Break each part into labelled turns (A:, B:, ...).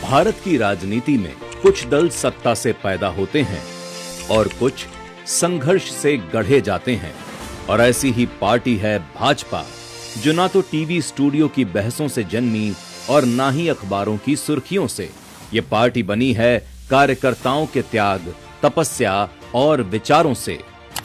A: भारत की राजनीति में कुछ दल सत्ता से पैदा होते हैं और कुछ संघर्ष से गढ़े जाते हैं, और ऐसी ही पार्टी है भाजपा, जो ना तो टीवी स्टूडियो की बहसों से जन्मी और ना ही अखबारों की सुर्खियों से। ये पार्टी बनी है कार्यकर्ताओं के त्याग, तपस्या और विचारों से।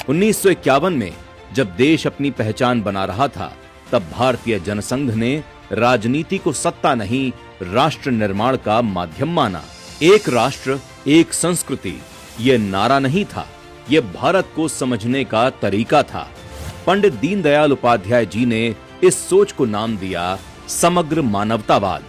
A: 1951 में जब देश अपनी पहचान बना रहा था, तब भारतीय जनसंघ ने राजनीति को सत्ता नहीं, राष्ट्र निर्माण का माध्यम माना। एक राष्ट्र, एक संस्कृति, ये नारा नहीं था, ये भारत को समझने का तरीका था। पंडित दीनदयाल उपाध्याय जी ने इस सोच को नाम दिया समग्र मानवतावाद,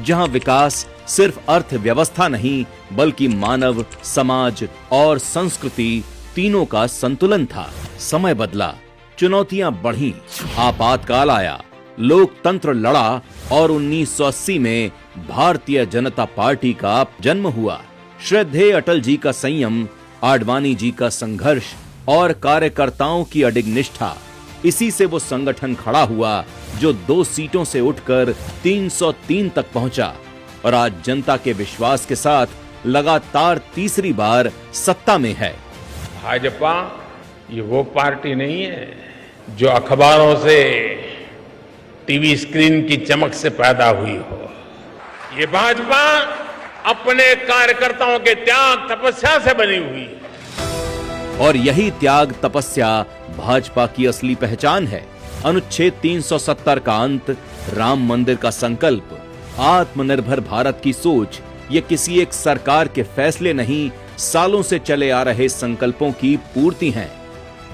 A: जहां विकास सिर्फ अर्थव्यवस्था नहीं, बल्कि मानव, समाज और संस्कृति तीनों का संतुलन था। समय बदला, चुनौतियां बढ़ी, आपातकाल आया, लोकतंत्र लड़ा और 1980 में भारतीय जनता पार्टी का जन्म हुआ। श्रद्धेय अटल जी का संयम, आडवाणी जी का संघर्ष और कार्यकर्ताओं की अडिग निष्ठा, इसी से वो संगठन खड़ा हुआ जो 2 सीटों से उठकर 303 तक पहुंचा और आज जनता के विश्वास के साथ लगातार तीसरी बार सत्ता में है।
B: भाजपा ये वो पार्टी नहीं है जो अखबारों से, टीवी स्क्रीन की चमक से पैदा हुई हो। ये भाजपा अपने कार्यकर्ताओं के त्याग, तपस्या से बनी हुई है।
A: और यही त्याग, तपस्या भाजपा की असली पहचान है। अनुच्छेद 370 का अंत, राम मंदिर का संकल्प, आत्मनिर्भर भारत की सोच, ये किसी एक सरकार के फैसले नहीं, सालों से चले आ रहे संकल्पों की पूर्ति हैं।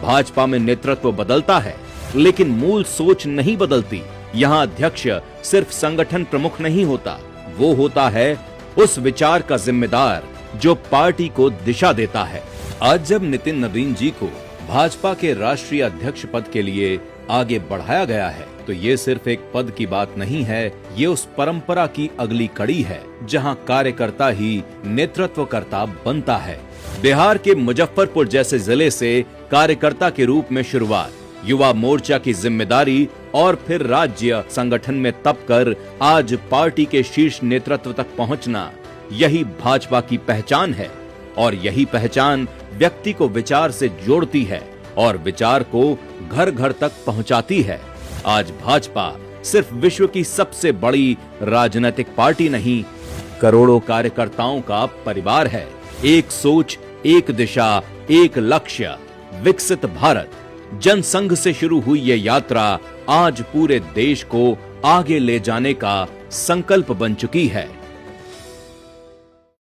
A: भाजपा में नेतृत्व बदलता है, लेकिन मूल सोच नहीं बदलती। यहाँ अध्यक्ष सिर्फ संगठन प्रमुख नहीं होता, वो होता है उस विचार का जिम्मेदार जो पार्टी को दिशा देता है। आज जब नितिन नवीन जी को भाजपा के राष्ट्रीय अध्यक्ष पद के लिए आगे बढ़ाया गया है, तो ये सिर्फ एक पद की बात नहीं है, ये उस परंपरा की अगली कड़ी है जहां कार्यकर्ता ही नेतृत्वकर्ता बनता है। बिहार के मुजफ्फरपुर जैसे जिले से कार्यकर्ता के रूप में शुरुआत, युवा मोर्चा की जिम्मेदारी और फिर राज्य संगठन में तप कर आज पार्टी के शीर्ष नेतृत्व तक पहुंचना, यही भाजपा की पहचान है। और यही पहचान व्यक्ति को विचार से जोड़ती है और विचार को घर घर तक पहुंचाती है। आज भाजपा सिर्फ विश्व की सबसे बड़ी राजनीतिक पार्टी नहीं, करोड़ों कार्यकर्ताओं का परिवार है। एक सोच, एक दिशा, एक लक्ष्य, विकसित भारत। जनसंघ से शुरू हुई ये यात्रा आज पूरे देश को आगे ले जाने का संकल्प बन चुकी है।